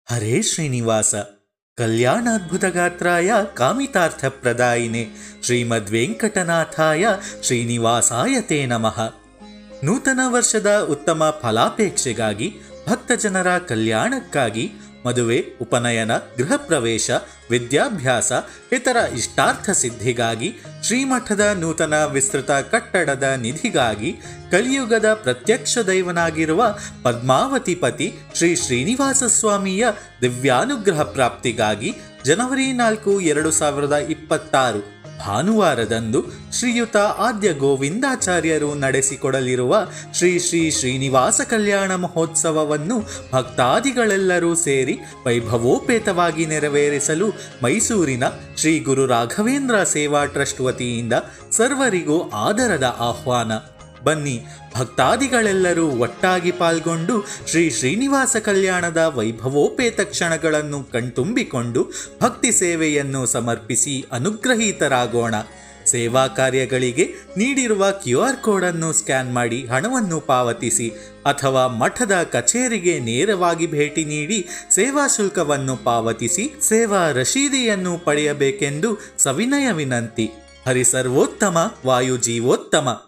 ಹರೇ ಶ್ರೀನಿವಾಸ ಕಲ್ಯಾಣಾದ್ಭುತಗಾತ್ರಾಯ ಕಾಮಿತಾರ್ಥಪ್ರದಾಯಿನೆ ಶ್ರೀಮದ್ವೆಂಕಟನಾಥಾಯ ಶ್ರೀನಿವಾಸಾಯ ತೇ ನಮಃ. ನೂತನ ವರ್ಷದ ಉತ್ತಮ ಫಲಾಪೇಕ್ಷೆಗಾಗಿ, ಭಕ್ತಜನರ ಕಲ್ಯಾಣಕ್ಕಾಗಿ, ಮದುವೆ, ಉಪನಯನ, ಗೃಹ ಪ್ರವೇಶ, ವಿದ್ಯಾಭ್ಯಾಸ, ಇತರ ಇಷ್ಟಾರ್ಥ ಸಿದ್ಧಿಗಾಗಿ, ಶ್ರೀಮಠದ ನೂತನ ವಿಸ್ತೃತ ಕಟ್ಟಡದ ನಿಧಿಗಾಗಿ, ಕಲಿಯುಗದ ಪ್ರತ್ಯಕ್ಷ ದೈವನಾಗಿರುವ ಪದ್ಮಾವತಿಪತಿ ಶ್ರೀ ಶ್ರೀನಿವಾಸ ಸ್ವಾಮಿಯ ದಿವ್ಯಾನುಗ್ರಹ ಪ್ರಾಪ್ತಿಗಾಗಿ ಜನವರಿ 4, 2026 ಭಾನುವಾರದಂದು ಶ್ರೀಯುತ ಆದ್ಯ ಗೋವಿಂದಾಚಾರ್ಯರು ನಡೆಸಿಕೊಡಲಿರುವ ಶ್ರೀ ಶ್ರೀ ಶ್ರೀನಿವಾಸ ಕಲ್ಯಾಣ ಮಹೋತ್ಸವವನ್ನು ಭಕ್ತಾದಿಗಳೆಲ್ಲರೂ ಸೇರಿ ವೈಭವೋಪೇತವಾಗಿ ನೆರವೇರಿಸಲು ಮೈಸೂರಿನ ಶ್ರೀ ಗುರು ರಾಘವೇಂದ್ರ ಸೇವಾ ಟ್ರಸ್ಟ್ ವತಿಯಿಂದ ಸರ್ವರಿಗೂ ಆದರದ ಆಹ್ವಾನ. ಬನ್ನಿ, ಭಕ್ತಾದಿಗಳೆಲ್ಲರೂ ಒಟ್ಟಾಗಿ ಪಾಲ್ಗೊಂಡು ಶ್ರೀ ಶ್ರೀನಿವಾಸ ಕಲ್ಯಾಣದ ವೈಭವೋಪೇತ ಕ್ಷಣಗಳನ್ನು ಕಣ್ತುಂಬಿಕೊಂಡು ಭಕ್ತಿ ಸೇವೆಯನ್ನು ಸಮರ್ಪಿಸಿ ಅನುಗ್ರಹೀತರಾಗೋಣ. ಸೇವಾ ಕಾರ್ಯಗಳಿಗೆ ನೀಡಿರುವ QR ಕೋಡನ್ನು ಸ್ಕ್ಯಾನ್ ಮಾಡಿ ಹಣವನ್ನು ಪಾವತಿಸಿ ಅಥವಾ ಮಠದ ಕಚೇರಿಗೆ ನೇರವಾಗಿ ಭೇಟಿ ನೀಡಿ ಸೇವಾ ಶುಲ್ಕವನ್ನು ಪಾವತಿಸಿ ಸೇವಾ ರಶೀದಿಯನ್ನು ಪಡೆಯಬೇಕೆಂದು ಸವಿನಯ ವಿನಂತಿ. ಹರಿಸರ್ವೋತ್ತಮ ವಾಯುಜೀವೋತ್ತಮ.